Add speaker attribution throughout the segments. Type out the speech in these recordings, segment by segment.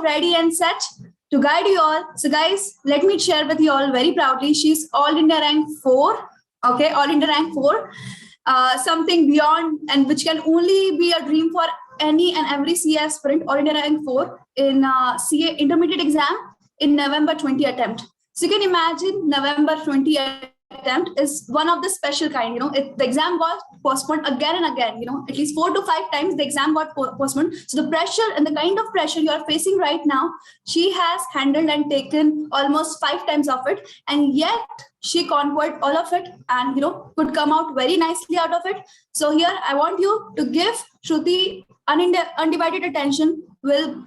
Speaker 1: ready and set to guide you all. So guys, let me share with you all very proudly. She's All India rank 4. Okay, All India rank 4. Something beyond and which can only be a dream for any and every CA aspirant. All India rank 4 in CA intermediate exam in November 20 attempt. So you can imagine November 20 attempt is one of the special kind. The exam got postponed again and again. At least 4 to 5 times the exam got postponed. So the pressure and the kind of pressure you are facing right now, she has handled and taken almost 5 times of it, and yet she conquered all of it and could come out very nicely out of it. So here I want you to give Shruti undivided attention. Will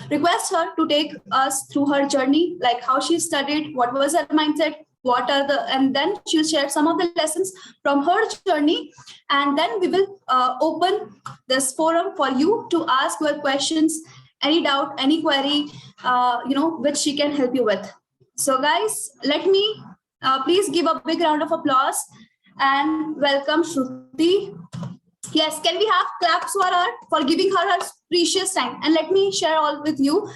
Speaker 1: request her to take us through her journey, like how she studied, what was her mindset, and then she'll share some of the lessons from her journey, and then we will open this forum for you to ask your questions, any doubt, any query, which she can help you with. So guys, let me please give a big round of applause and welcome Shruti. Yes, can we have claps for her for giving her precious time? And let me share all with you.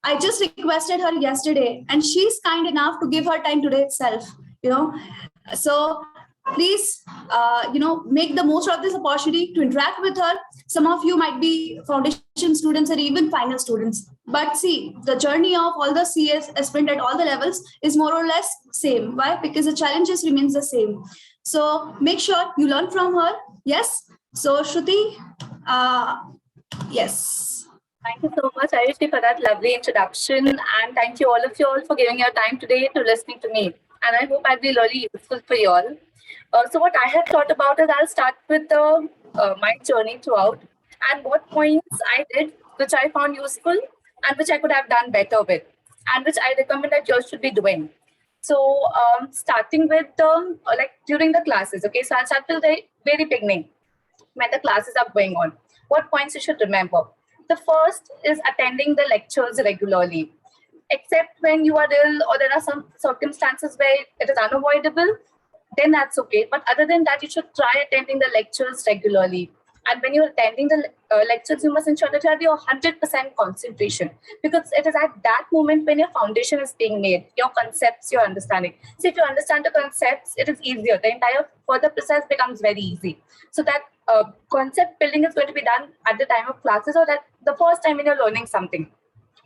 Speaker 1: I just requested her yesterday, and she's kind enough to give her time today itself. So please, make the most of this opportunity to interact with her. Some of you might be foundation students or even final students. But see, the journey of all the CS aspirant at all the levels is more or less same. Why? Because the challenges remains the same. So make sure you learn from her. Yes. So Shruti, yes.
Speaker 2: Thank you so much, Ayushi, for that lovely introduction. And thank you all of you all for giving your time today to listening to me. And I hope I'll be really useful for you all. So what I have thought about is I'll start with my journey throughout and what points I did, which I found useful and which I could have done better with, and which I recommend that you all should be doing. So starting with during the classes. Okay, so I'll start with the very beginning when the classes are going on. What points you should remember? The first is attending the lectures regularly, except when you are ill or there are some circumstances where it is unavoidable, then that's okay. But other than that, you should try attending the lectures regularly. And when you're attending the lectures, you must ensure that you have your 100% concentration, because it is at that moment when your foundation is being made, your concepts, your understanding. So if you understand the concepts, it is easier. The entire further process becomes very easy. So that concept building is going to be done at the time of classes, or that the first time when you're learning something.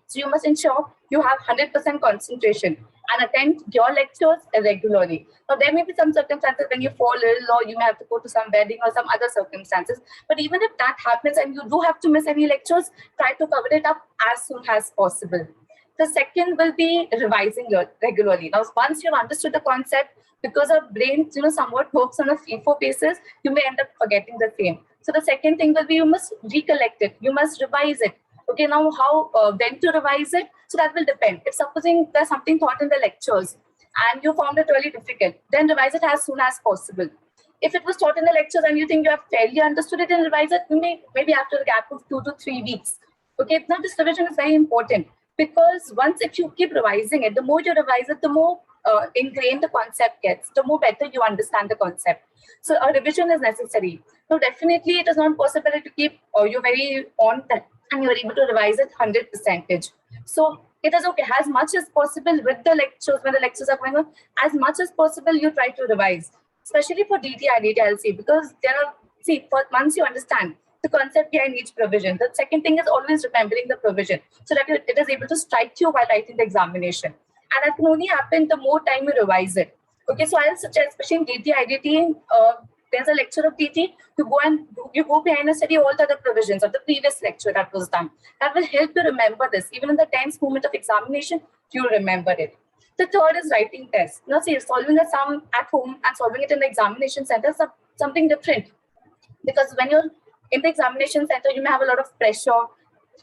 Speaker 2: So you must ensure you have 100% concentration and attend your lectures regularly. Now, there may be some circumstances when you fall ill, or you may have to go to some wedding or some other circumstances. But even if that happens and you do have to miss any lectures, try to cover it up as soon as possible. The second will be revising regularly. Now, once you've understood the concept, because our brain somewhat works on a FIFO basis, you may end up forgetting the same. So the second thing will be you must recollect it. You must revise it. Okay, now how, when to revise it? So that will depend. If supposing there's something taught in the lectures and you found it really difficult, then revise it as soon as possible. If it was taught in the lectures and you think you have fairly understood it and revise it, maybe after a gap of 2 to 3 weeks. Okay, now this revision is very important, because once if you keep revising it, the more you revise it, the more ingrained the concept gets, the more better you understand the concept. So a revision is necessary. Now, definitely it is not possible to keep you very on that and you're able to revise it 100%. So it is okay, as much as possible with the lectures, when the lectures are going on, as much as possible you try to revise, especially for DT, IDT, LC, because once you understand the concept behind each provision, the second thing is always remembering the provision so that it is able to strike you while writing the examination. And that can only happen the more time you revise it. Okay, so I'll suggest, especially in DT, IDT, there's a lecture of DT, you go behind and study all the other provisions of the previous lecture that was done. That will help you remember this. Even in the tense moment of examination, you'll remember it. The third is writing tests. Now, see, solving a sum at home and solving it in the examination center is something different. Because when you're in the examination center, you may have a lot of pressure.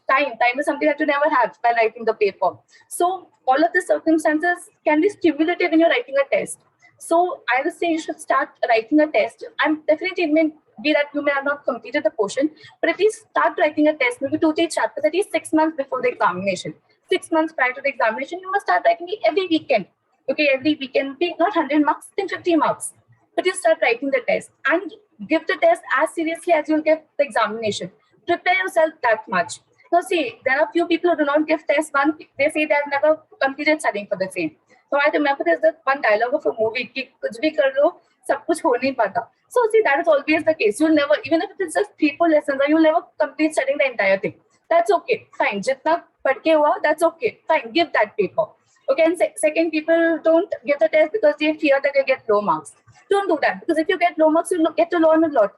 Speaker 2: Time is something that you never have by writing the paper. So all of the circumstances can be stimulative when you're writing a test. So I would say you should start writing a test. Definitely, it may be that you may have not completed the portion, but if you start writing a test, maybe 2-3 chapters, at least 6 months before the examination. 6 months prior to the examination, you must start writing it every weekend. Okay, every weekend, be not 100 marks, then 50 marks. But you start writing the test and give the test as seriously as you'll give the examination. Prepare yourself that much. So see, there are few people who do not give tests. One, they say they have never completed studying for the same. So I remember there's that one dialogue of a movie, ki kuch bhi kar lo, sab kuch ho nahi pata. So see, that is always the case. You'll never, even if it is just 3-4 lessons, you'll never complete studying the entire thing. That's okay, fine. Jitna padke hua, that's okay, fine. Give that paper. Okay, and second, people don't give the test because they fear that they get low marks. Don't do that, because if you get low marks, you get to learn a lot.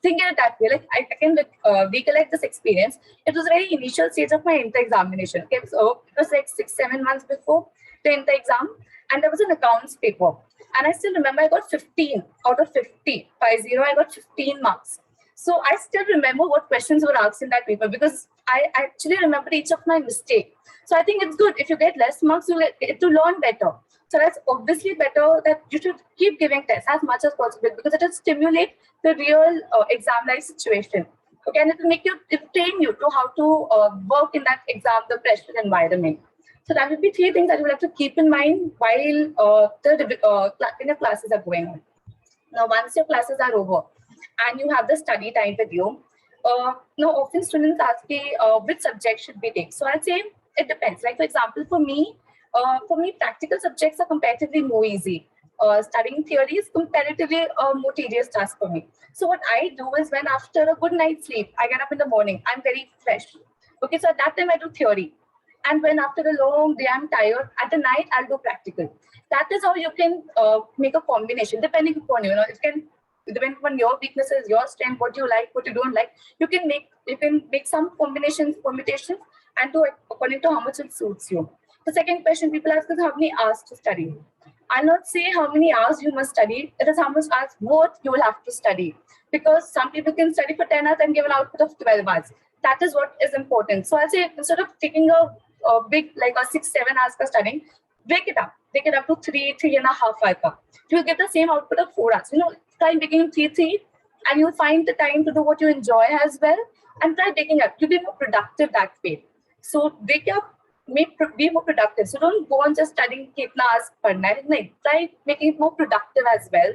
Speaker 2: Think it that way. Like I can recollect this experience. It was a very initial stage of my inter examination. Okay, so it was like 6-7 months before the inter exam, and there was an accounts paper. And I still remember I got 15 out of 50. I got 15 marks. So I still remember what questions were asked in that paper because I actually remember each of my mistakes. So I think it's good if you get less marks, you get to learn better. So that's obviously better that you should keep giving tests as much as possible because it will stimulate the real exam-like situation. Okay, and it will train you to how to work in that exam, the pressure environment. So that would be 3 things that you will have to keep in mind while the classes are going on. Now, once your classes are over and you have the study time with you, now often students ask me which subject should we take. So I'll say it depends. Like for example, for me, practical subjects are comparatively more easy. Studying theory is comparatively a more tedious task for me. So what I do is when after a good night's sleep, I get up in the morning, I'm very fresh. Okay, so at that time I do theory. And when after a long day I'm tired, at the night I'll do practical. That is how you can make a combination, depending upon it can depend upon your weaknesses, your strength, what you like, what you don't like. You can make some combinations, permutations, and do it according to how much it suits you. The second question people ask is how many hours to study. I'll not say how many hours you must study. It is how much hours what you will have to study. Because some people can study for 10 hours and give an output of 12 hours. That is what is important. So I'll say instead of taking a big, like a 6-7 hours for studying, break it up to 3.5 hours. You'll get the same output of 4 hours. Try breaking 3, and you'll find the time to do what you enjoy as well. And try breaking up. You'll be more productive that way. So break up. Be more productive. So don't go on just studying kitna hours padna hai. Try making it more productive as well.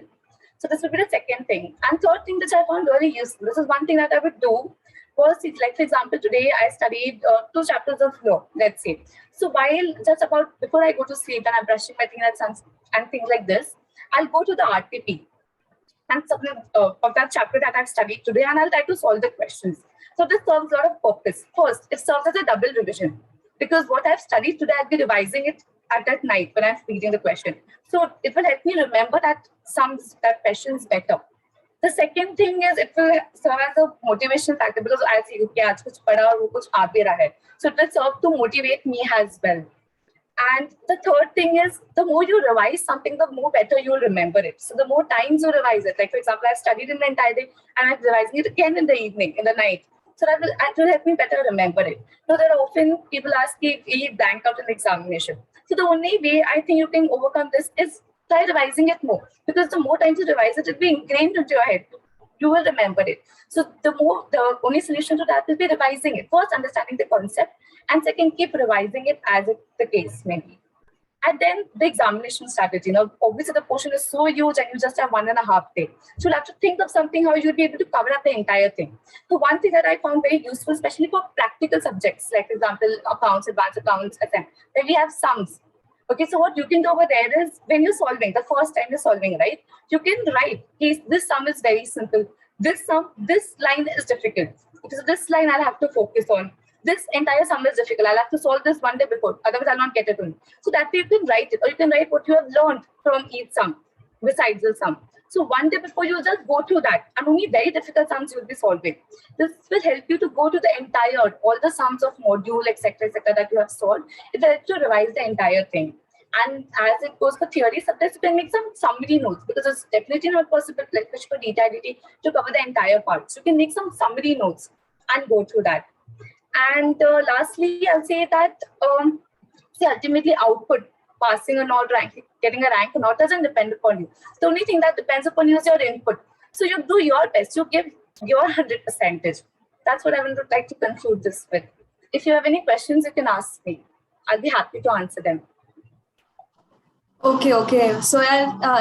Speaker 2: So this would be the second thing. And third thing which I found really useful, this is one thing that I would do, was like for example, today I studied 2 chapters of law, let's say. So while before I go to sleep and I'm brushing my teeth and things like this, I'll go to the RTP and something of that chapter that I've studied today, and I'll try to solve the questions. So this serves a lot of purpose. First, it serves as a double revision. Because what I've studied today, I'll be revising it at that night when I'm reading the question. So it will help me remember that questions better. The second thing is it will serve as a motivation factor because I see, okay, aaj kuch pada aur wo kuch aa bhi raha hai. So it will serve to motivate me as well. And the third thing is the more you revise something, the more better you'll remember it. So the more times you revise it, like for example, I've studied in the entire day and I'm revising it again in the evening, in the night. So that will help me better remember it. So there are often people ask if he blanked out an examination. So the only way I think you can overcome this is try revising it more. Because the more times you revise it, it will be ingrained into your head. You will remember it. So the only solution to that will be revising it. First, understanding the concept. And second, keep revising it as the case may be. And then the examination strategy. Obviously the portion is so huge and you just have 1.5 days. So you'll have to think of something how you'll be able to cover up the entire thing. So one thing that I found very useful, especially for practical subjects, like for example, accounts, advanced accounts, etc., where we have sums. Okay, so what you can do over there is when you're solving, the first time you're solving, right? You can write, this sum is very simple. This line is difficult. So this line I'll have to focus on. This entire sum is difficult. I'll have to solve this one day before. Otherwise, I'll not get it on. So that way you can write it, or you can write what you have learned from each sum besides the sum. So one day before, you just go through that, and only very difficult sums you'll be solving. This will help you to go to the entire, all the sums of module, etc., that you have solved. It will help you revise the entire thing. And as it goes for theory subjects, you can make some summary notes because it's definitely not possible, like for DTIDT, to cover the entire part. So you can make some summary notes and go through that. And lastly, I'll say that ultimately output, passing or not, getting a rank or not, doesn't depend upon you. The only thing that depends upon you is your input. So you do your best, you give your 100%. That's what I would like to conclude this with. If you have any questions, you can ask me. I'll be happy to answer them.
Speaker 1: Okay. So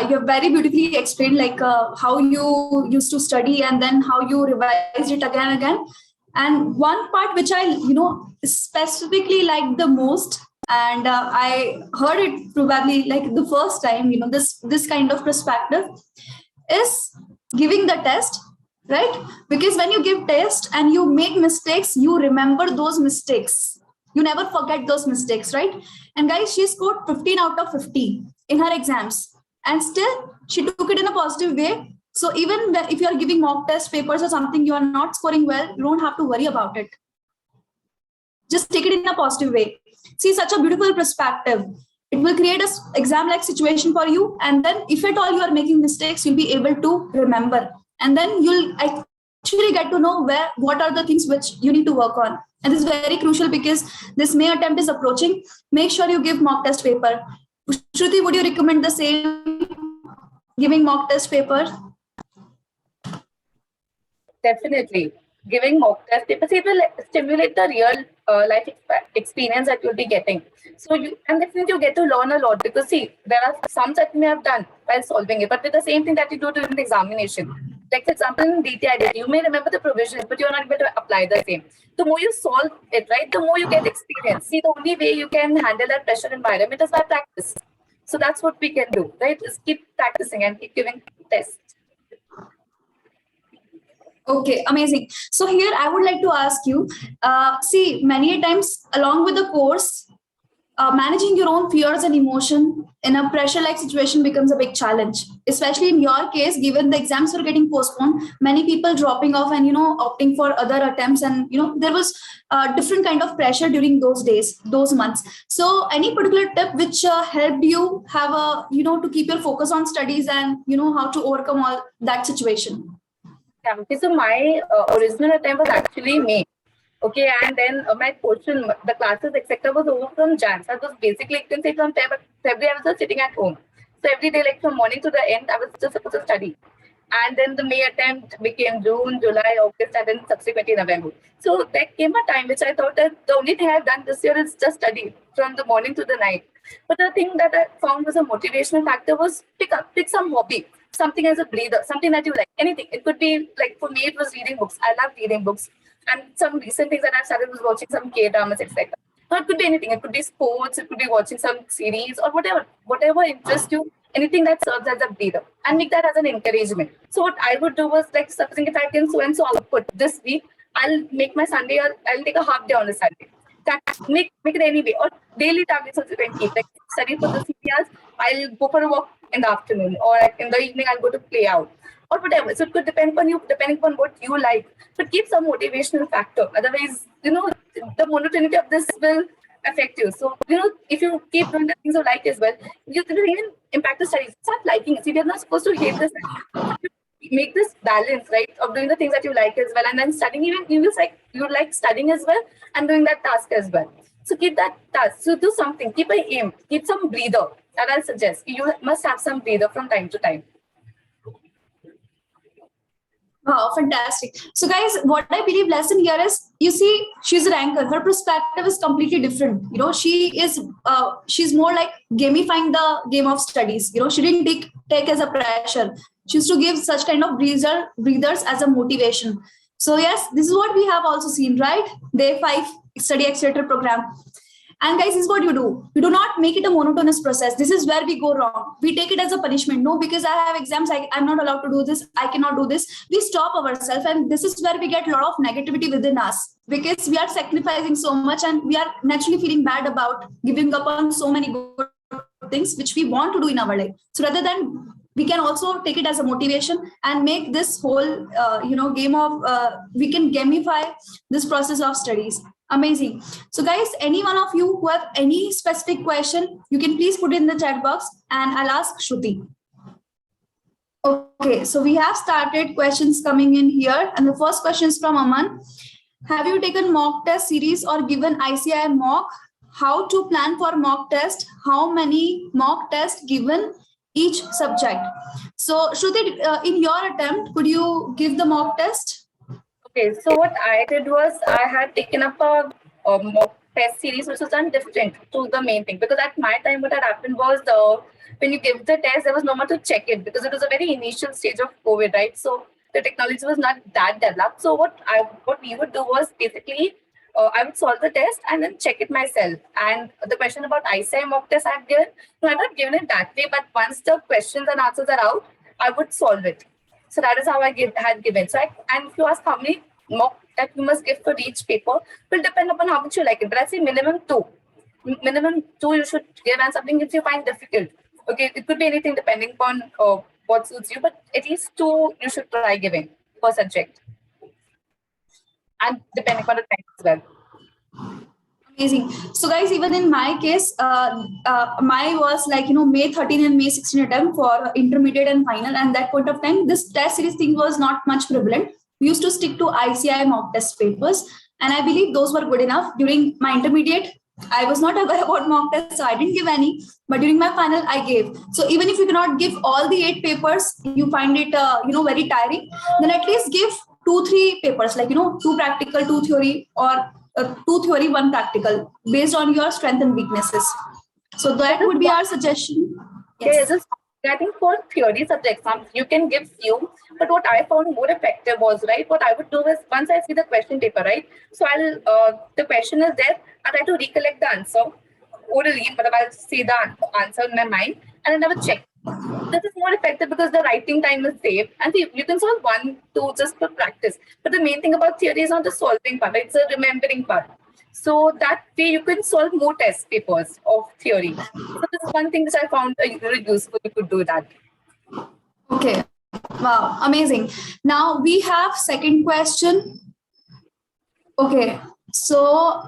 Speaker 1: you very beautifully explained like how you used to study and then how you revised it again. And one part which I, specifically like the most, and I heard it probably like the first time, this kind of perspective is giving the test, right? Because when you give test and you make mistakes, you remember those mistakes. You never forget those mistakes, right? And guys, she scored 15 out of 50 in her exams, and still she took it in a positive way. So even if you are giving mock test papers or something, you are not scoring well, you don't have to worry about it. Just take it in a positive way. See, such a beautiful perspective. It will create an exam-like situation for you. And then if at all you are making mistakes, you'll be able to remember. And then you'll actually get to know what are the things which you need to work on. And this is very crucial because this May attempt is approaching. Make sure you give mock test paper. Shruti, would you recommend the same, giving mock test paper?
Speaker 2: Definitely. Giving mock test papers, it will stimulate the real life experience that you'll be getting. So, and definitely you get to learn a lot, because see, there are some that you may have done while solving it, but with the same thing that you do during the examination. Like, for example, in DTI, you may remember the provisions, but you're not able to apply the same. The more you solve it, right, the more you get experience. See, the only way you can handle that pressure environment is by practice. So that's what we can do, right? Is keep practicing and keep giving tests.
Speaker 1: Okay, amazing. So here I would like to ask you, see, many times along with the course, managing your own fears and emotion in a pressure-like situation becomes a big challenge. Especially in your case, given the exams were getting postponed, many people dropping off and opting for other attempts, and there was a different kind of pressure during those days, those months. So, any particular tip which helped you have a to keep your focus on studies and how to overcome all that situation?
Speaker 2: Yeah, okay, so my original attempt was actually May. Okay, and then my portion, the classes, etc., was over from Jan. So I was basically, you can say from February, I was just sitting at home. So every day, like from morning to the end, I was just supposed to study. And then the May attempt became June, July, August, and then subsequently November. So there came a time which I thought that the only thing I've done this year is just study from the morning to the night. But the thing that I found was a motivational factor was pick some hobby, something as a breather, something that you like, anything. It could be like, for me, it was reading books. I love reading books. And some recent things that I've started was watching some K-dramas, etc. So it could be anything. It could be sports. It could be watching some series or whatever interests you. Anything that serves as a breather, and make that as an encouragement. So what I would do was, like, supposing if I can so and so output this week, I'll make my Sunday, or I'll take a half day on a Sunday. That make it any way, or daily targets also you can keep. Like, study for the CPRs, I'll go for a walk in the afternoon, or in the evening I'll go to play out, or whatever. So it could depend on you, depending on what you like. But keep some motivational factor. Otherwise, the monotony of this will affect you. So, if you keep doing the things you like as well, you will even impact the studies. Start liking it. See, we are not supposed to hate this. Make this balance, right, of doing the things that you like as well, and then studying. Even you like studying as well and doing that task as well. So keep that task. So do something. Keep an aim. Keep some breather. That I'll suggest. You must have some breather from time to time.
Speaker 1: Wow, fantastic. So guys, what I believe lesson here is, you see, she's a ranker. Her perspective is completely different. She's more like gamifying the game of studies. She didn't take as a pressure. She used to give such kind of breathers as a motivation. So yes, this is what we have also seen, right? Day 5 study accelerator program. And guys, this is what you do. You do not make it a monotonous process. This is where we go wrong. We take it as a punishment. No, because I have exams, I'm not allowed to do this. I cannot do this. We stop ourselves. And this is where we get a lot of negativity within us, because we are sacrificing so much and we are naturally feeling bad about giving up on so many good things which we want to do in our life. So rather than, we can also take it as a motivation and make this whole, game of, we can gamify this process of studies. Amazing. So guys, any one of you who have any specific question, you can please put it in the chat box and I'll ask Shruti. Okay, so we have started questions coming in here. And the first question is from Aman. Have you taken mock test series or given ICI mock? How to plan for mock test? How many mock tests given each subject? So Shruti, in your attempt, could you give the mock test?
Speaker 2: Okay, so what I did was, I had taken up a mock test series which was done different to the main thing, because at my time what had happened was, when you give the test, there was no one to check it, because it was a very initial stage of COVID, right? So the technology was not that developed. So what we would do was basically I would solve the test and then check it myself. And the question about ICI mock test I've given, no, I've not given it that way, but once the questions and answers are out, I would solve it. So that is how I had given. So and if you ask how many mock that you must give for each paper, will depend upon how much you like it. But I say minimum 2. Minimum 2 you should give, and something which you find difficult. Okay, it could be anything depending upon what suits you, but at least 2 you should try giving per subject. And depending on the time as well.
Speaker 1: Amazing. So guys, even in my case, my was like, May 13 and May 16 attempt for intermediate and final. And that point of time, this test series thing was not much prevalent. We used to stick to ICI mock test papers. And I believe those were good enough. During my intermediate, I was not aware about mock tests, so I didn't give any. But during my final, I gave. So even if you cannot give all the 8 papers, you find it, very tiring, then at least give 2-3 papers, like, 2 practical, 2 theory, or 2 theory, 1 practical, based on your strength and weaknesses. So that would be our suggestion.
Speaker 2: Yes. I think for theory subjects, you can give few, but what I found more effective was, right, what I would do is, once I see the question paper, right, so the question is there, I try to recollect the answer orally, but I'll see the answer in my mind, and then I will check. This is more effective because the writing time is saved, and see, you can solve 1, 2 just for practice. But the main thing about theory is not the solving part, it's the remembering part. So that way you can solve more test papers of theory. So this is one thing which I found really useful. You could do that.
Speaker 1: Okay. Wow. Amazing. Now we have second question. Okay. So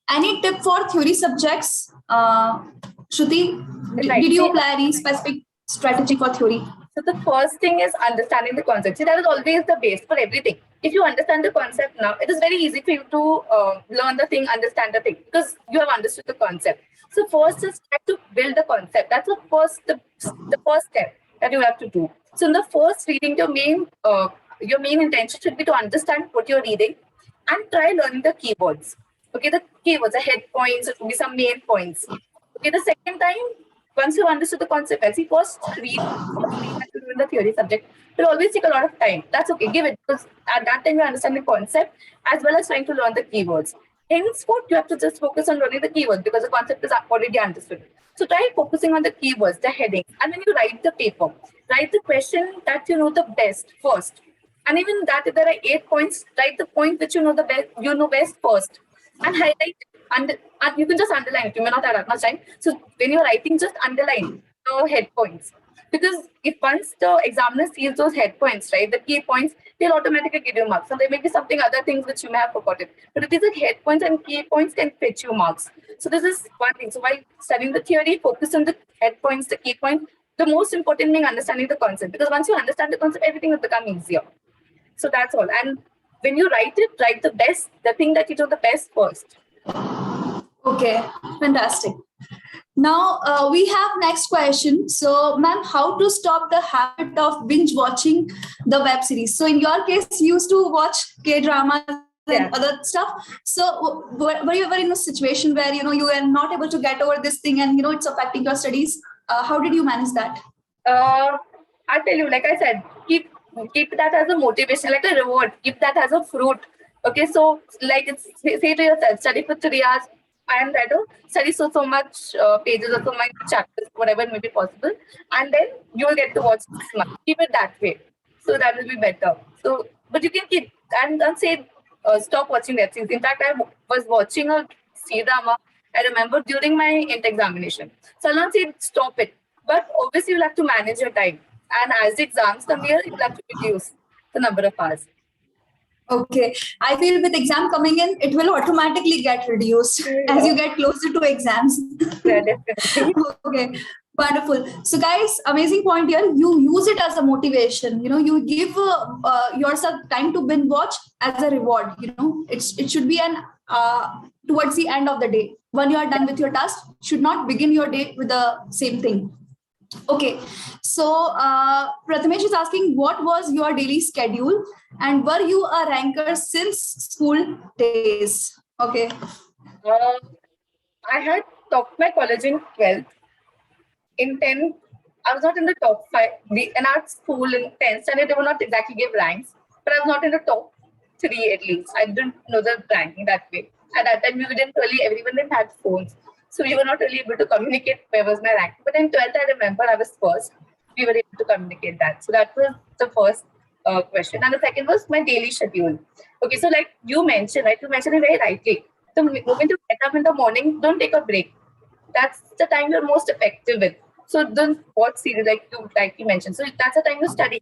Speaker 1: any tip for theory subjects? Shruti, did you apply any specific strategy for theory?
Speaker 2: So the first thing is understanding the concept. See, that is always the base for everything. If you understand the concept now, it is very easy for you to learn the thing, understand the thing, because you have understood the concept. So first is try to build the concept. That's the first step that you have to do. So in the first reading, your main intention should be to understand what you're reading and try learning the keywords. Okay, the keywords, the head points, it will be some main points. Okay, the second time, once you understood the concept, as you first read in the theory subject, it will always take a lot of time. That's okay, give it, because at that time you understand the concept as well as trying to learn the keywords. Henceforth, you have to just focus on learning the keywords because the concept is already understood. So try focusing on the keywords, the heading, and when you write the paper, write the question that you know the best first. And even that, if there are 8 points, write the point which you know best first, and highlight it. And you can just underline it. You may not have that much time. So when you're writing, just underline the head points. Because if once the examiner sees those head points, right, the key points, they'll automatically give you marks. So there may be other things which you may have forgotten. But if these are head points and key points, can fetch you marks. So this is one thing. So while studying the theory, focus on the head points, the key points. The most important thing, understanding the concept. Because once you understand the concept, everything will become easier. So that's all. And when you write it, write the thing that you do the best first.
Speaker 1: Okay, fantastic. Now we have next question. So, ma'am, how to stop the habit of binge watching the web series? So, in your case, you used to watch K-dramas and other stuff. So, were you ever in a situation where you are not able to get over this thing and it's affecting your studies? How did you manage that?
Speaker 2: I tell you, like I said, keep that as a motivation, like a reward. Keep that as a fruit. Okay, so like say to yourself, study for 3 hours. I am ready to study so much pages or so many chapters, whatever may be possible, and then you will get to watch 6 months. Keep it that way, so that will be better. So, but you can keep and say stop watching web series. In fact, I was watching a C-drama. I remember during my Inter examination. So I'll not say stop it, but obviously you'll have to manage your time. And as the exams come here, you'll have to reduce the number of hours.
Speaker 1: Okay. I feel with exam coming in, it will automatically get reduced as you get closer to exams.
Speaker 2: Yeah, definitely.
Speaker 1: Okay. Wonderful. So guys, amazing point here. You use it as a motivation. You give yourself time to binge watch as a reward. It should be an towards the end of the day. When you are done with your task, should not begin your day with the same thing. Okay, so Prathamesh is asking, what was your daily schedule and were you a ranker since school days? Okay.
Speaker 2: I had topped my college in 12th. In 10th, I was not in the top 5. In our school in 10th standard, they would not exactly give ranks, but I was not in the top 3 at least. I didn't know the ranking that way. At that time, everyone didn't have phones. So we were not really able to communicate where was my rank. But in 12th, I remember I was first. We were able to communicate that. So that was the first question. And the second was my daily schedule. Okay, so like you mentioned, right? You mentioned it very rightly. The moment you get up in the morning, don't take a break. That's the time you're most effective with. So don't watch series like you mentioned. So that's the time you study.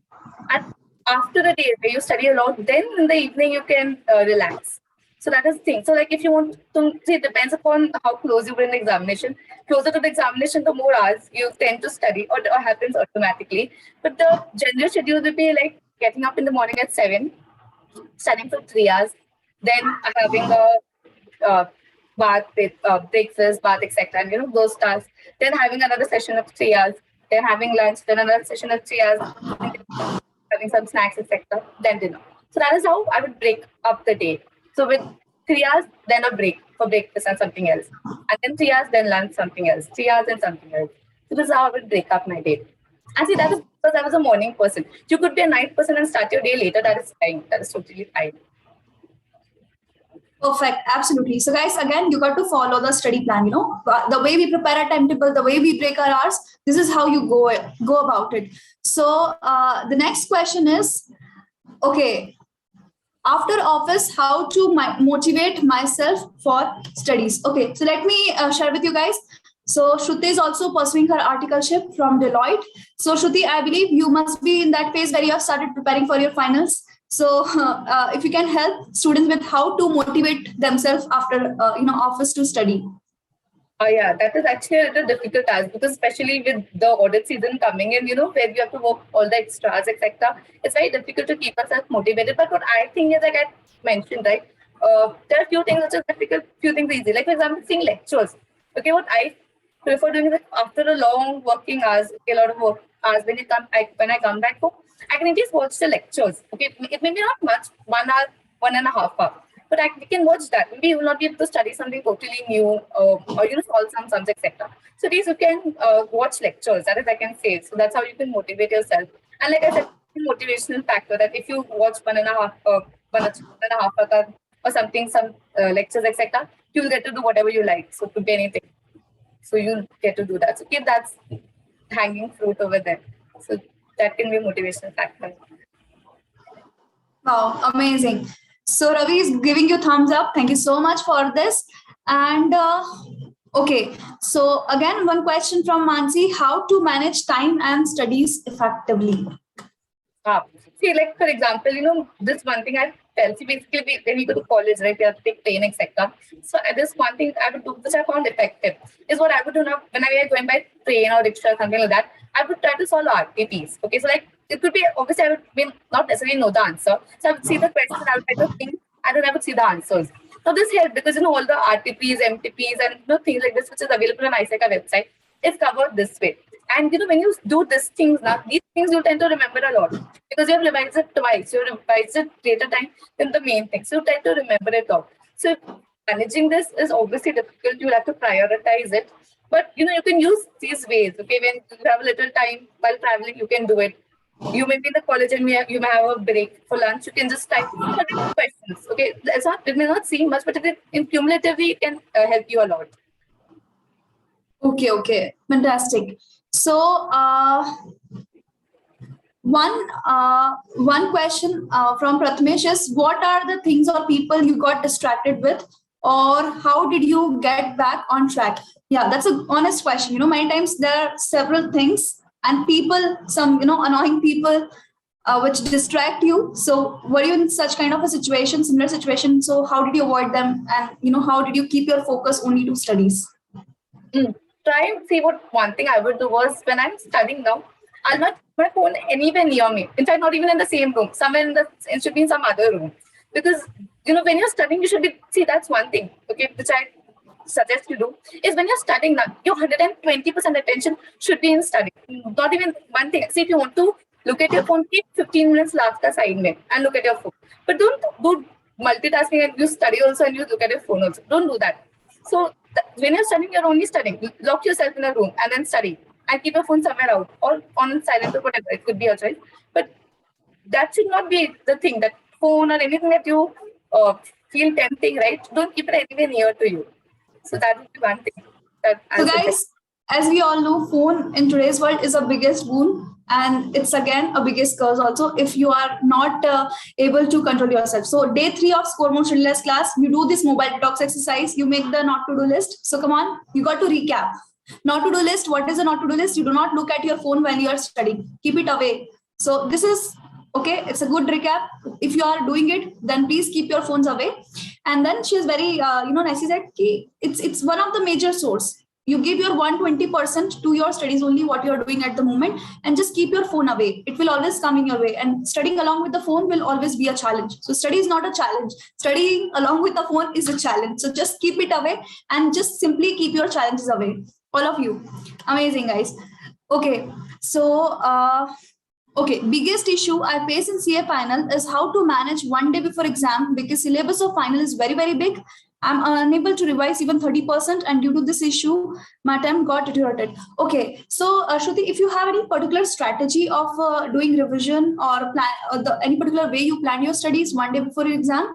Speaker 2: And after the day where you study a lot, then in the evening you can relax. So that is the thing. So like if you want to see, it depends upon how close you were in the examination. Closer to the examination, the more hours you tend to study, or happens automatically. But the general schedule will be like getting up in the morning at 7, studying for 3 hours, then having a uh, bath, breakfast, bath, etc. And those tasks. Then having another session of 3 hours. Then having lunch. Then another session of 3 hours. And then having some snacks, etc. Then dinner. So that is how I would break up the day. So with 3 hours, then a break for breakfast and something else, and then 3 hours, then lunch, something else. 3 hours and something else. So this is how I would break up my day. And see, that is because I was a morning person. You could be a night person and start your day later. That is fine. That is totally fine.
Speaker 1: Perfect. Absolutely. So guys, again, you got to follow the study plan, the way we prepare a timetable, the way we break our hours, this is how you go about it. So the next question is, okay, after office, how to motivate myself for studies. Okay, so let me share with you guys. So Shruti is also pursuing her articleship from Deloitte. So Shruti, I believe you must be in that phase where you have started preparing for your finals. So if you can help students with how to motivate themselves after office to study.
Speaker 2: Yeah, that is actually a little difficult task, because especially with the audit season coming in, where you have to work all the extras, etc. It's very difficult to keep ourselves motivated. But what I think is, like I mentioned, right, there are few things which are difficult, few things easy. Like for example, seeing lectures. Okay, what I prefer doing is, like, after a long working hours, okay, a lot of work hours, when I come back home, I can just watch the lectures. Okay, it may be not much, 1 hour, 1.5 hours. But we can watch that. Maybe you will not be able to study something totally new, or solve some subjects, etc. So these you can watch lectures. That is, I can say. So that's how you can motivate yourself. And like I said, motivational factor that if you watch 1.5 hours or something, some lectures, etc., you will get to do whatever you like. So it could be anything. So you'll get to do that. So keep that hanging fruit over there. So that can be a motivational factor.
Speaker 1: Wow, amazing. So Ravi is giving you thumbs up. Thank you so much for this. And okay, so again, one question from Mansi: how to manage time and studies effectively?
Speaker 2: See, like for example, this one thing I tell you, basically when you go to college, right, you have to take train, etc. So this one thing I would do, which I found effective, is what I would do now when I was going by train or rickshaw or something like that. I would try to solve RTPs. Okay, so like it could be, obviously I would not necessarily know the answer. So I would see the question, I would try to think, and then I would see the answers. So this helped because all the RTPs, MTPs, and things like this, which is available on ISECA website, is covered this way. And when you do these things now, these things you tend to remember a lot because you have revised it twice. You revised it later time than the main thing. So you tend to remember it all. So managing this is obviously difficult. You'll have to prioritize it. But you can use these ways. Okay, when you have a little time while traveling, you can do it. You may be in the college and you may have a break for lunch. You can just type questions. Okay, it may not seem much, but cumulatively it can help you a lot.
Speaker 1: Okay, fantastic. So one question from Prathamesh is: what are the things or people you got distracted with, or how did you get back on track? Yeah, that's an honest question. Many times there are several things and people, some annoying people, which distract you. So were you in such kind of a situation, similar situation? So how did you avoid them, and how did you keep your focus only to studies?
Speaker 2: Try and see what one thing I would do was, when I'm studying now, I'll not put my phone anywhere near me. In fact, not even in the same room. It should be in some other room. Because, when you're studying, you should be, see, that's one thing, okay, which I suggest you do, is when you're studying now, your 120% attention should be in studying. Not even one thing. See, if you want to look at your phone, keep 15 minutes last side and look at your phone. But don't do multitasking and you study also and you look at your phone also. Don't do that. So when you're studying, you're only studying. Lock yourself in a room and then study. and keep your phone somewhere out or on silent or whatever. It could be your choice. But that should not be the thing, that phone or anything that you feel tempting, right? Don't keep it anywhere near to you. So that would be one thing that
Speaker 1: So
Speaker 2: I'll
Speaker 1: guys,
Speaker 2: suggest.
Speaker 1: as we all know, phone in today's world is a biggest boon, and it's again a biggest curse also if you are not able to control yourself. So day 3 of Score More Study Less class, you do this mobile detox exercise, you make the not to do list. So come on, you got to recap. Not to do list. What is a not to do list? You do not look at your phone when you are studying. Keep it away. So this is okay. It's a good recap. If you are doing it, then please keep your phones away. And then she is very nice. She said, okay, it's one of the major source. You give your 120% to your studies only, what you're doing at the moment, and just keep your phone away. It will always come in your way, and studying along with the phone will always be a challenge. So study is not a challenge. Studying along with the phone is a challenge. So just keep it away and just simply keep your challenges away. All of you. Amazing, guys. Okay. So okay, biggest issue I face in CA final is how to manage one day before exam, because syllabus of final is very, very big. I'm unable to revise even 30%, and due to this issue, my time got deteriorated. Okay, so Shruti, if you have any particular strategy of doing revision or plan, any particular way you plan your studies one day before your exam?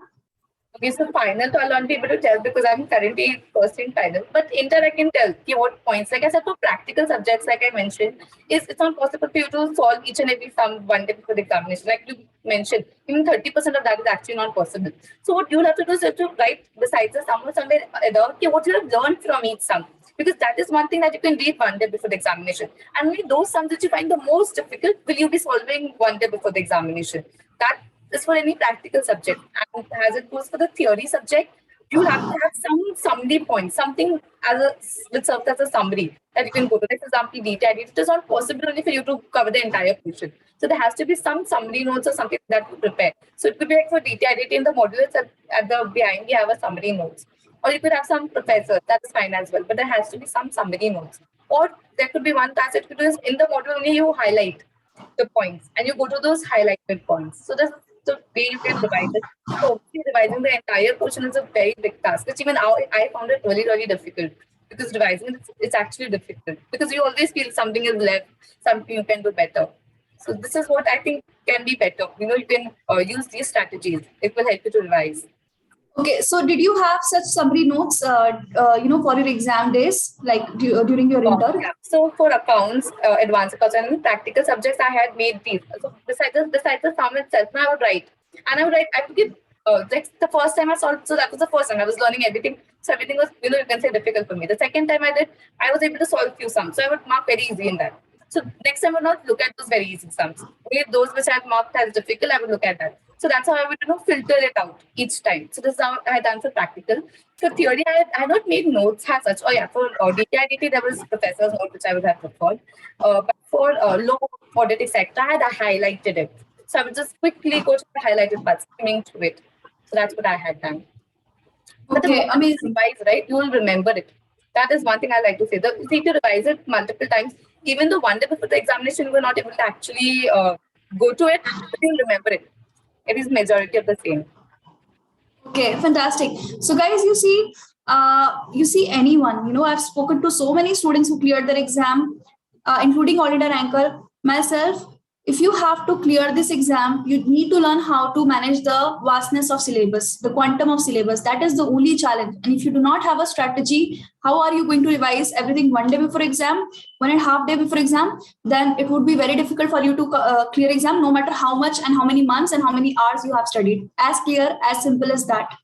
Speaker 2: Okay, so final, so I'll not be able to tell because I'm currently first in final. But inter, I can tell you what points. Like I said, for practical subjects, like I mentioned, it's not possible for you to solve each and every sum one day before the examination. Like you mentioned, even 30% of that is actually not possible. So what you'll have to do is you have to write besides the sum or somewhere other, okay, what you have learned from each sum. Because that is one thing that you can read one day before the examination. And only those sums that you find the most difficult will you be solving one day before the examination. That is for any practical subject. And as it goes for the theory subject, you'll have to have some summary points, something as a which serves as a summary that you can go to. Like, for example, detail. It is not possible only for you to cover the entire portion. So there has to be some summary notes or something that you prepare. So it could be like for detail editing, the module itself at the behind you have a summary notes. Or you could have some professors, that's fine as well. But there has to be some summary notes. Or there could be one task that could do is in the module only you highlight the points and you go to those highlighted points. So that's the way you can revise it. So revising the entire portion is a very big task, which even I found it really, really difficult, because revising it's actually difficult because you always feel something is left, something you can do better. So this is what I think can be better. You can use these strategies. It will help you to revise.
Speaker 1: Okay, so did you have such summary notes, for your exam days, like during your inter?
Speaker 2: Yeah. So for accounts, advanced accounts, and practical subjects, I had made these. So besides the sum itself, I would write, and I would give. Like the first time I solved, so that was the first time I was learning everything. So everything was, you can say, difficult for me. The second time I did, I was able to solve few sums. So I would mark very easy in that. So next time I would not look at those very easy sums. Only those which I have marked as difficult, I would look at that. So that's how I would, filter it out each time. So this is how I had done for practical. For theory, I had not made notes as such. Oh yeah, for DTIDT, there was professor's note which I would have preferred. But for low audit sector, I had highlighted it. So I would just quickly go to the highlighted part, skimming through it. So that's what I had done. But the
Speaker 1: Okay,
Speaker 2: moment
Speaker 1: amazing.
Speaker 2: you revise, right, you will remember it. That is one thing I like to say. If you revise it multiple times, even though one day before the examination, you were not able to actually go to it, but you'll remember it. It is majority of the same.
Speaker 1: Okay, fantastic. So, guys, you see anyone, I've spoken to so many students who cleared their exam, including all India ranker, myself. If you have to clear this exam, you need to learn how to manage the vastness of syllabus, the quantum of syllabus. That is the only challenge. And if you do not have a strategy, how are you going to revise everything one day before exam, 1.5 day before exam? Then it would be very difficult for you to clear exam, no matter how much and how many months and how many hours you have studied. As clear, as simple as that.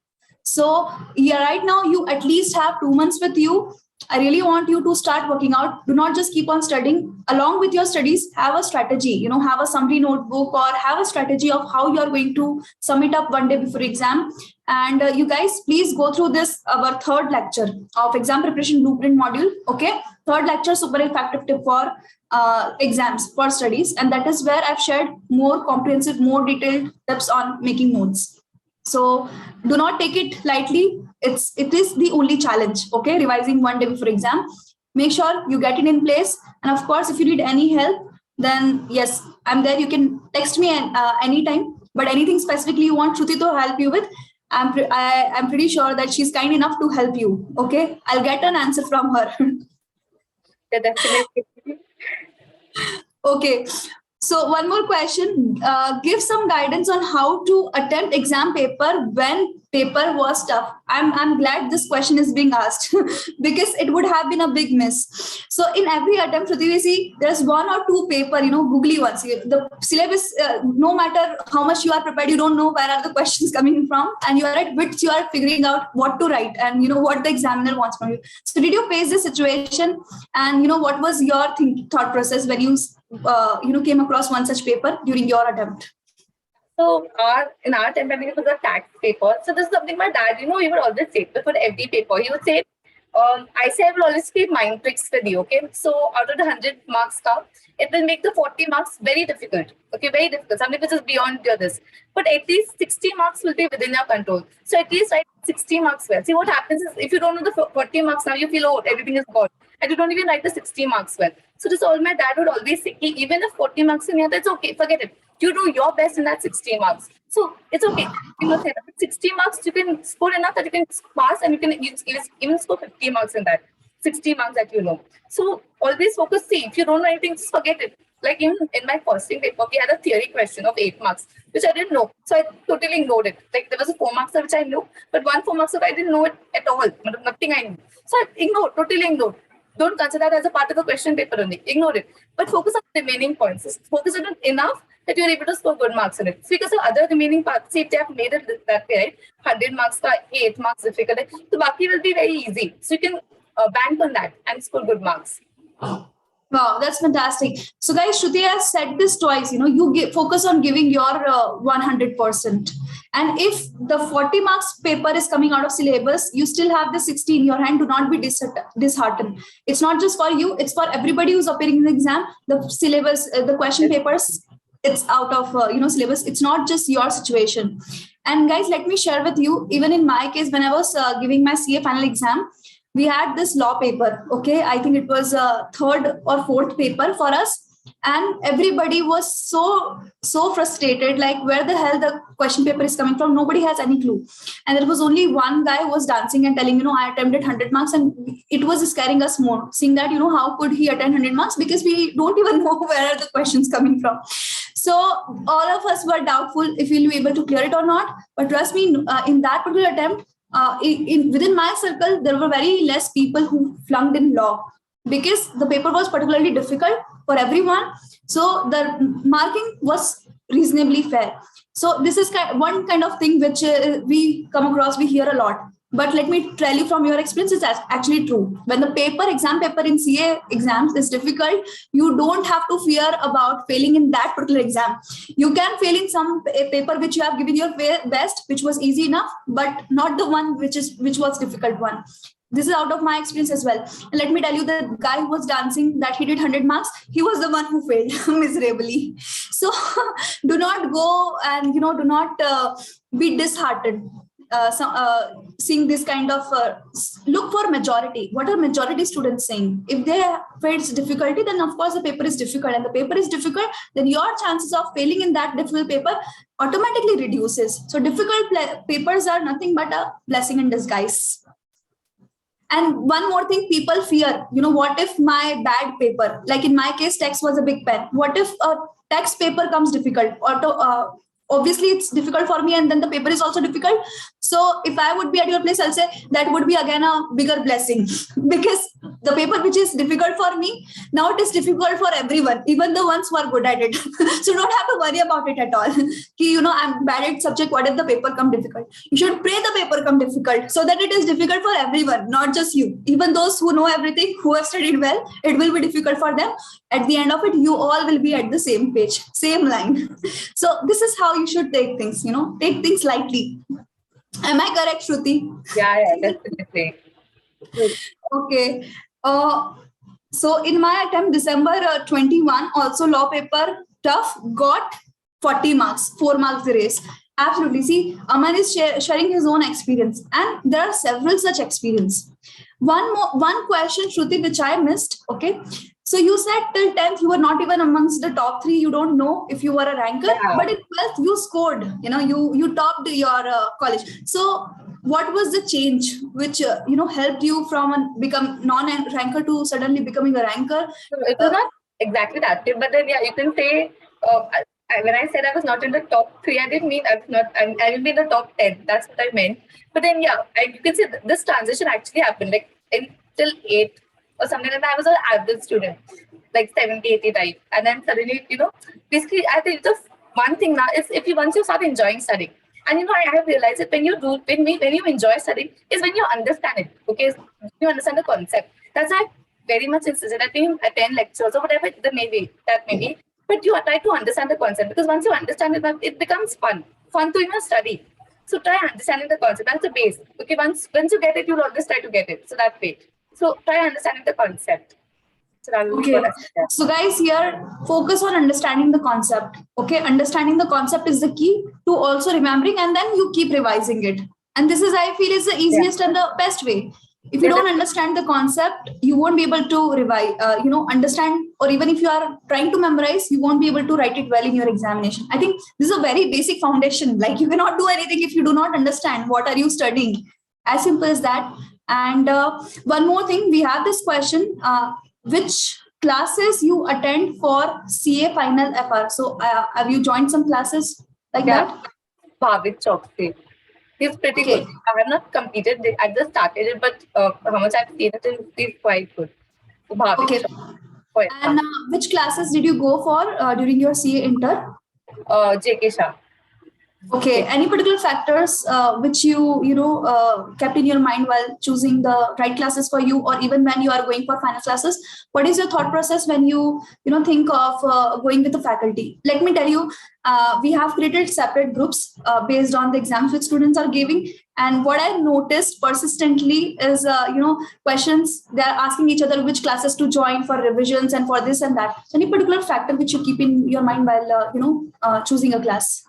Speaker 1: So yeah, right now you at least have 2 months with you. I really want you to start working out. Do not just keep on studying. Along with your studies, have a strategy, have a summary notebook or have a strategy of how you are going to sum it up one day before exam. And you guys, please go through this, our third lecture of exam preparation blueprint module. Okay. Third lecture, super effective tip for exams, for studies. And that is where I've shared more comprehensive, more detailed tips on making notes. So do not take it lightly. It is the only challenge. Okay, revising one day before exam. Make sure you get it in place. And of course, if you need any help, then yes, I'm there. You can text me anytime. But anything specifically you want Shruti to help you with, I'm pretty sure that she's kind enough to help you. Okay, I'll get an answer from her.
Speaker 2: Yeah, definitely.
Speaker 1: Okay. So one more question. Give some guidance on how to attempt exam paper when paper was tough. I'm glad this question is being asked because it would have been a big miss. So in every attempt, Shruti, we see there's one or two paper, googly ones. The syllabus, no matter how much you are prepared, you don't know where are the questions coming from, and you are at which you are figuring out what to write and what the examiner wants from you. So did you face this situation, and what was your thought process when you came across one such paper during your attempt?
Speaker 2: So in our time, I think it was a tax paper. So this is something my dad, he would always say before every paper. He would say, I say I will always keep mind tricks with you. Okay. So out of the 100 marks count, it will make the 40 marks very difficult. Okay, very difficult. Something which is beyond your this. But at least 60 marks will be within your control. So at least write 60 marks well. See what happens is if you don't know the 40 marks now, you feel, oh, everything is gone. And you don't even write the 60 marks well. So this is all my dad would always say, even if 40 marks in here, that's okay, forget it. You do your best in that 60 marks. So it's okay. 60 marks, you can score enough that you can pass, and you can even score 50 marks in that. 60 marks that you know. So always focus. See, if you don't know anything, just forget it. Like in my costing paper, we had a theory question of 8 marks, which I didn't know. So I totally ignored it. Like there was a 4 marks which I knew, but 1 4 marks I didn't know it at all. Nothing I knew. So I totally ignored. Don't consider that as a part of the question paper only. Ignore it. But focus on the remaining points. Just focus on it enough that you're able to score good marks in it. So because the other remaining parts, see if they have made it that way, right? 100 marks, 8 marks difficult. So Baki will be very easy. So you can bank on that and score good marks.
Speaker 1: Wow, that's fantastic. So guys, Shruti has said this twice, you focus on giving your 100%. And if the 40 marks paper is coming out of syllabus, you still have the 60 in your hand. Do not be disheartened. It's not just for you, it's for everybody who's appearing in the exam. The syllabus, the question papers, it's out of, syllabus. It's not just your situation. And guys, let me share with you, even in my case, when I was giving my CA final exam, we had this law paper. Okay, I think it was a third or fourth paper for us, and everybody was so frustrated, like where the hell the question paper is coming from. Nobody has any clue, and there was only one guy who was dancing and telling, I attempted 100 marks, and it was scaring us more, seeing that how could he attend 100 marks, because we don't even know where are the questions coming from. So all of us were doubtful if we'll be able to clear it or not. But trust me, in that particular attempt, within my circle, there were very less people who flunked in law, because the paper was particularly difficult for everyone. So the marking was reasonably fair. So this is one kind of thing which we come across, we hear a lot. But let me tell you from your experience, it's actually true. When the exam paper in CA exams is difficult, you don't have to fear about failing in that particular exam. You can fail in some paper which you have given your best, which was easy enough, but not the one which was difficult one. This is out of my experience as well. And let me tell you, the guy who was dancing that he did 100 marks, he was the one who failed miserably. So do not go and, do not be disheartened. Seeing this kind of look for majority. What are majority students saying? If they face difficulty, then of course the paper is difficult, and the paper is difficult, then your chances of failing in that difficult paper automatically reduces. So difficult papers are nothing but a blessing in disguise. And one more thing, people fear, what if my bad paper, like in my case, text was a big pen. What if a text paper comes difficult? Obviously it's difficult for me, and then the paper is also difficult. So if I would be at your place, I'll say that would be again a bigger blessing, because the paper which is difficult for me, now it is difficult for everyone, even the ones who are good at it. So don't have to worry about it at all. I'm bad at subject, what if the paper come difficult? You should pray the paper come difficult, so that it is difficult for everyone, not just you. Even those who know everything, who have studied well, it will be difficult for them. At the end of it, you all will be at the same page, same line. So this is how you should take things, take things lightly. Am I correct, Shruti?
Speaker 2: Yeah, definitely.
Speaker 1: Okay. So in my attempt, December 21, also law paper, tough, got 40 marks, 4 marks the race. Absolutely. See, Aman is sharing his own experience, and there are several such experience. One question, Shruti, which I missed. Okay. So you said till 10th, you were not even amongst the top 3. You don't know if you were a ranker, but in 12th, you scored, you topped your college. So what was the change which helped you from become non-ranker to suddenly becoming a ranker?
Speaker 2: So it was not exactly that way, but then yeah, you can say when I said I was not in the top 3, I didn't mean I was not. I will be in the top 10. That's what I meant. But then yeah, you can see this transition actually happened like till 8 or something like that. I was an average student, like 70, 80 type, and then suddenly basically I think the one thing now is if you once you start enjoying studying. And I have realized that when you enjoy studying is when you understand it. Okay, you understand the concept. That's why I very much insisted that when you attend lectures or whatever that may be, but you try to understand the concept, because once you understand it becomes fun to study. So try understanding the concept. That's the base. Okay, once you get it, you'll always try to get it. So that way. So try understanding the concept. So that will be
Speaker 1: Okay.
Speaker 2: what I suggest.
Speaker 1: So guys, here focus on understanding the concept. Okay, understanding the concept is the key to also remembering, and then you keep revising it. And this is, I feel, is the easiest and the best way. If you don't understand the concept, you won't be able to revise, understand, or even if you are trying to memorize, you won't be able to write it well in your examination. I think this is a very basic foundation. Like, you cannot do anything if you do not understand what are you studying. As simple as that. And one more thing, we have this question, which classes you attend for CA final FR? So have you joined some classes like that?
Speaker 2: Bhavik Chokse. He's pretty good. I have not completed it. I just started it, but how much I've seen it is quite good. So Bhavik
Speaker 1: Chokse. And which classes did you go for during your CA Inter?
Speaker 2: JK Shah.
Speaker 1: Okay. Any particular factors which you kept in your mind while choosing the right classes for you, or even when you are going for final classes? What is your thought process when you think of going with the faculty? Let me tell you, we have created separate groups based on the exams which students are giving. And what I noticed persistently is, questions, they are asking each other which classes to join for revisions and for this and that. So any particular factor which you keep in your mind while, choosing a class?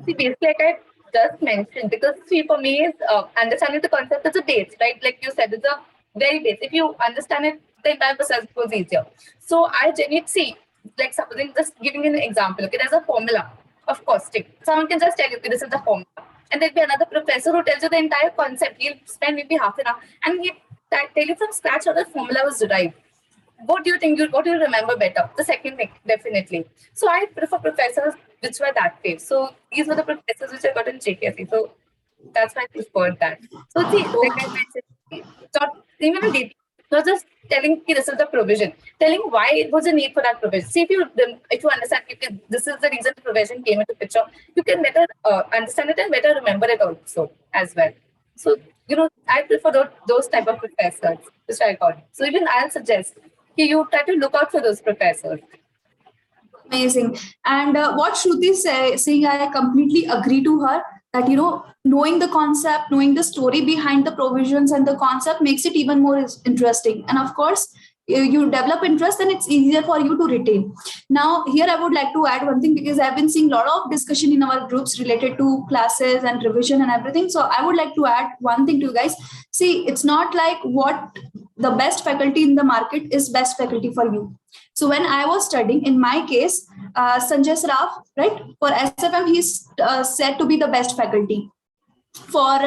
Speaker 2: See, basically, like I just mentioned, because for me, is understanding the concept is a base, right? Like you said, it's a very base. If you understand it, the entire process goes easier. So I genuinely see, like supposing, just giving an example, okay, there's a formula of costing. Someone can just tell you, okay, this is the formula. And there'll be another professor who tells you the entire concept. He'll spend maybe half an hour and he'll tell you from scratch how the formula was derived. What do you think? What do you remember better? The second thing, definitely. So I prefer professors which were that way. So these were the professors which I got in JKC. So that's why I preferred that. So see, like I mentioned, even in detail, not just telling this is the provision, telling why it was a need for that provision. See, if you understand, this is the reason the provision came into picture, you can better understand it and better remember it also as well. So I prefer those type of professors which I got. So even I'll suggest you try to look out for those professors.
Speaker 1: Amazing. And what Shruti is saying, I completely agree to her that, knowing the concept, knowing the story behind the provisions and the concept makes it even more interesting. And of course, you develop interest, then it's easier for you to retain. Now, here I would like to add one thing, because I've been seeing a lot of discussion in our groups related to classes and revision and everything. So I would like to add one thing to you guys. See, it's not like what the best faculty in the market is best faculty for you. So when I was studying, in my case, Sanjay Saraf, right, for SFM, he's said to be the best faculty. For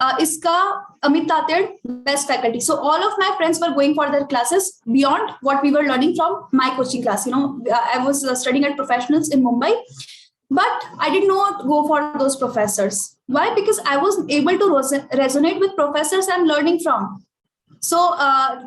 Speaker 1: ISKA, Amit Tatir, best faculty. So all of my friends were going for their classes beyond what we were learning from my coaching class. I was studying at professionals in Mumbai, but I did not go for those professors. Why? Because I was able to resonate with professors I'm learning from. So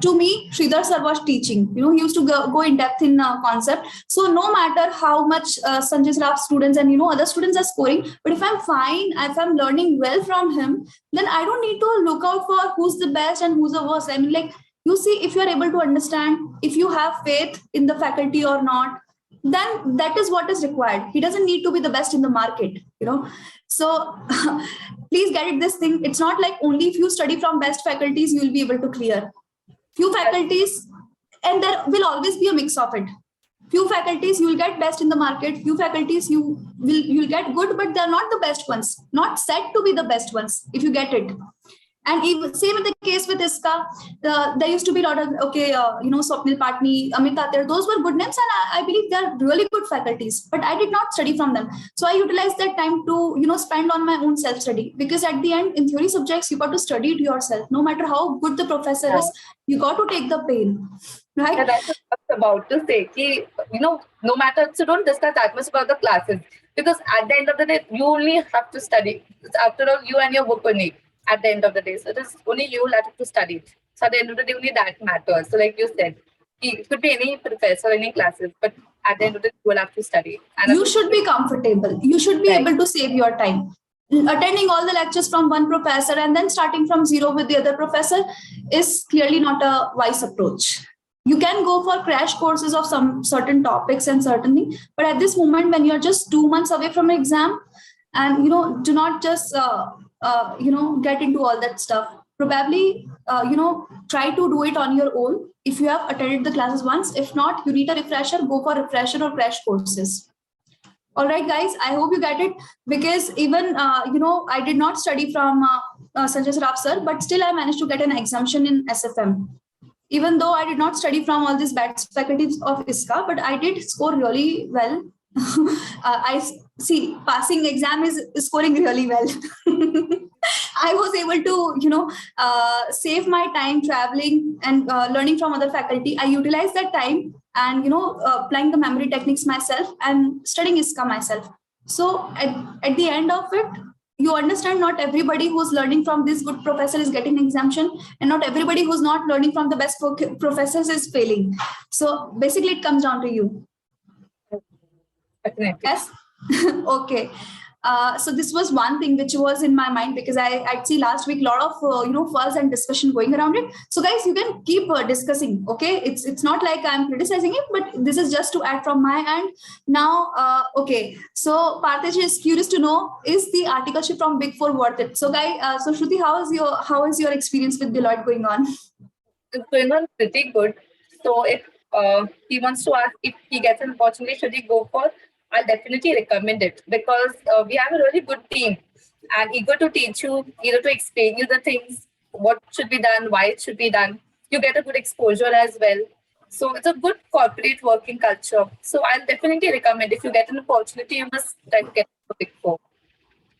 Speaker 1: to me, Sridhar sir was teaching. He used to go in depth in concept. So no matter how much Sanjay Saraf students and other students are scoring, but if I'm fine, if I'm learning well from him, then I don't need to look out for who's the best and who's the worst. I mean, like, you see, if you're able to understand, if you have faith in the faculty or not, then that is what is required. He doesn't need to be the best in the market, So please get it, this thing. It's not like only if you study from best faculties, you will be able to clear. Few faculties, and there will always be a mix of it. Few faculties you will get best in the market. Few faculties you'll get good, but they're not the best ones. Not said to be the best ones, if you get it. And even same in the case with ISCA, there used to be a lot of, Swapnil Patni, Amit Atir, those were good names, and I believe they're really good faculties, but I did not study from them. So I utilized that time to, spend on my own self-study, because at the end, in theory subjects, you got to study it yourself. No matter how good the professor is, you got to take the pain, right?
Speaker 2: Yeah, that's what I was about to say. No matter, so don't discuss that much about the classes, because at the end of the day, you only have to study. It's after all, you and your book only at the end of the day. So it is only you who have to study. So at the end of the day, only that matters. So like you said, it could be any professor, any classes, but at the end of the day, you will have to study. And
Speaker 1: you should be comfortable. You should be able to save your time. Attending all the lectures from one professor and then starting from zero with the other professor is clearly not a wise approach. You can go for crash courses of some certain topics and certainly, but at this moment when you're just 2 months away from an exam, and do not just get into all that stuff. Probably try to do it on your own if you have attended the classes once. If not, you need a refresher, go for refresher or crash courses. All right, guys, I hope you get it, because even I did not study from Sanjay Saraf sir, but still I managed to get an exemption in SFM. Even though I did not study from all these bad faculties of ISCA, but I did score really well. I see passing exam is scoring really well. I was able to, save my time traveling and learning from other faculty. I utilized that time and, applying the memory techniques myself and studying ISCA myself. So at the end of it, you understand not everybody who's learning from this good professor is getting exemption, and not everybody who's not learning from the best professors is failing. So basically it comes down to you.
Speaker 2: Definitely.
Speaker 1: Yes. Okay. So this was one thing which was in my mind, because I'd see last week a lot of fuss and discussion going around it. So guys, you can keep discussing. Okay, it's not like I'm criticizing it, but this is just to add from my end. Now, okay. So Parthish is curious to know, is the articleship from Big Four worth it? So guys, so Shruti, how is your experience with Deloitte going on?
Speaker 2: It's going on pretty good. So if he wants to ask if he gets an opportunity, should he go for? I'll definitely recommend it, because we have a really good team and eager to teach you, eager to explain you the things, what should be done, why it should be done. You get a good exposure as well. So it's a good corporate working culture. So I'll definitely recommend, if you get an opportunity, you must try to get a Big Four.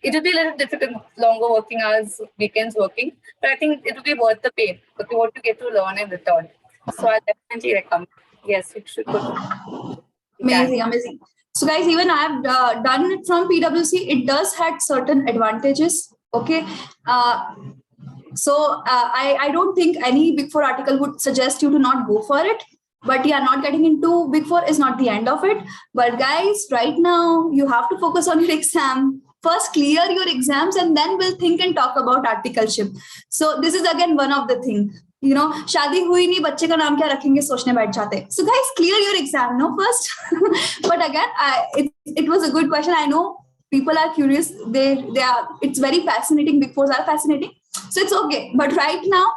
Speaker 2: It will be a little difficult, longer working hours, weekends working, but I think it will be worth the pain, because what you get to learn in return. So I'll definitely recommend. Yes, you should go to.
Speaker 1: Amazing. So guys, even I have done it from PwC. It does had certain advantages. Okay. So I don't think any Big Four article would suggest you to not go for it. But yeah, not getting into Big Four is not the end of it. But guys, right now you have to focus on your exam. First, clear your exams, and then we'll think and talk about articleship. So this is again one of the things. शादी हुई नहीं, बच्चे का नाम क्या रखेंगे सोचने बैठ जाते. So guys, clear your exam, no, first. But again, it was a good question. I know people are curious. They are. It's very fascinating. Big Fours are fascinating. So it's okay. But right now,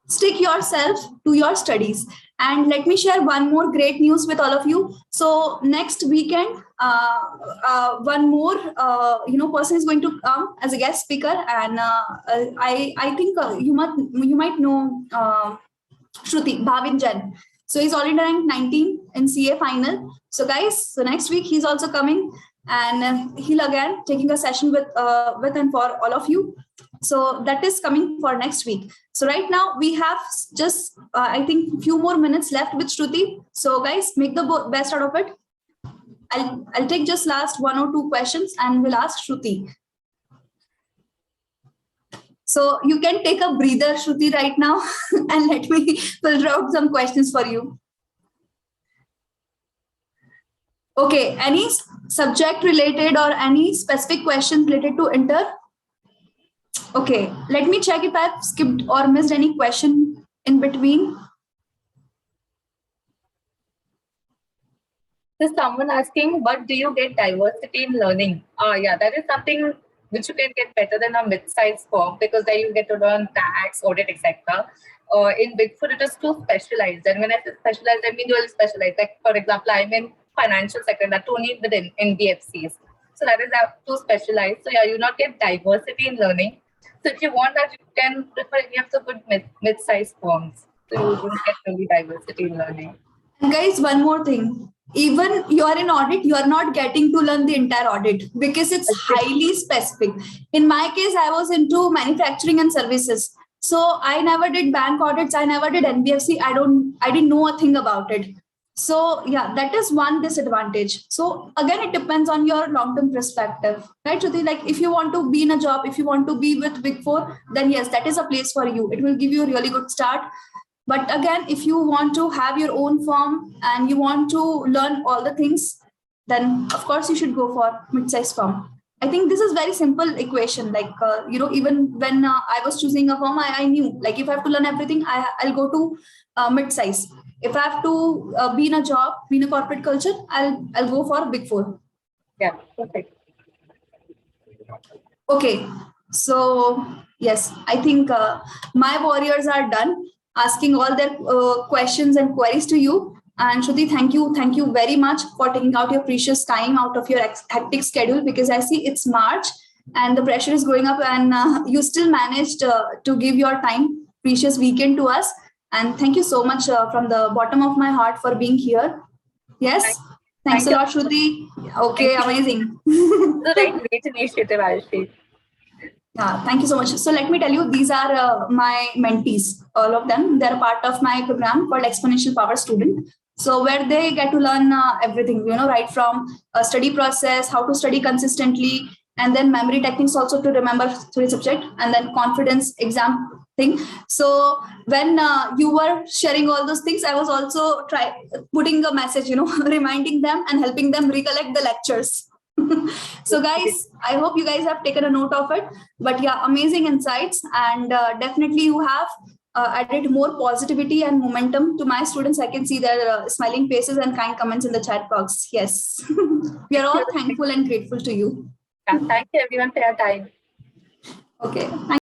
Speaker 1: stick yourself to your studies. And let me share one more great news with all of you. So next weekend, one more person is going to come as a guest speaker, and I think you might know Shruti Bhavin. So he's already ranked 19 in CA final. So guys, so next week he's also coming, and he'll again taking a session with and for all of you. So that is coming for next week. So right now we have just, I think, few more minutes left with Shruti. So guys, make the best out of it. I'll take just last 1 or 2 questions and we'll ask Shruti. So you can take a breather, Shruti, right now, and let me filter out some questions for you. Okay, any subject related or any specific questions related to Inter? Okay, let me check if I've skipped or missed any question in between.
Speaker 2: There's someone asking, but do you get diversity in learning? Yeah, that is something which you can get better than a mid-sized firm, because there you get to learn tax, audit, etc. In Big Four, it is too specialized. And when I say specialized, I mean dual specialized. Like, for example, I'm in financial sector, that only within NBFCs. So that is too specialized. So yeah, you not get diversity in learning. So if you want that, you can prefer any of the good mid-sized firms. So you don't get really diversity in learning.
Speaker 1: And guys, one more thing. Even you are in audit, you are not getting to learn the entire audit because it's highly specific. In my case, I was into manufacturing and services. So I never did bank audits. I never did NBFC. I didn't know a thing about it. So yeah, that is one disadvantage. So again, it depends on your long-term perspective, right? Shruti, like if you want to be in a job, if you want to be with Big Four, then yes, that is a place for you. It will give you a really good start. But again, if you want to have your own firm and you want to learn all the things, then of course you should go for mid-sized firm. I think this is very simple equation. Like, even when I was choosing a firm, I knew like if I have to learn everything, I'll go to mid-size. If I have to be in a job, be in a corporate culture, I'll go for Big Four.
Speaker 2: Yeah, perfect.
Speaker 1: Okay, so yes, I think my warriors are done asking all their questions and queries to you. And Shruti, thank you very much for taking out your precious time out of your hectic schedule, because I see it's March and the pressure is going up, and you still managed to give your time, precious weekend to us. And thank you so much from the bottom of my heart for being here. Yes, thanks a lot, Shruti. Okay, amazing.
Speaker 2: It's a great initiative, Ayushi.
Speaker 1: Yeah, thank you so much. So let me tell you, these are my mentees, all of them. They're part of my program called Exponential Power Student. So where they get to learn everything, right from a study process, how to study consistently, and then memory techniques also to remember through subject, and then confidence exam thing. So when you were sharing all those things, I was also putting a message, reminding them and helping them recollect the lectures. So guys, I hope you guys have taken a note of it. But yeah, amazing insights, and definitely you have added more positivity and momentum to my students. I can see their smiling faces and kind comments in the chat box. Yes, we are all thankful and grateful to you.
Speaker 2: Yeah, thank you everyone for your time.
Speaker 1: Okay.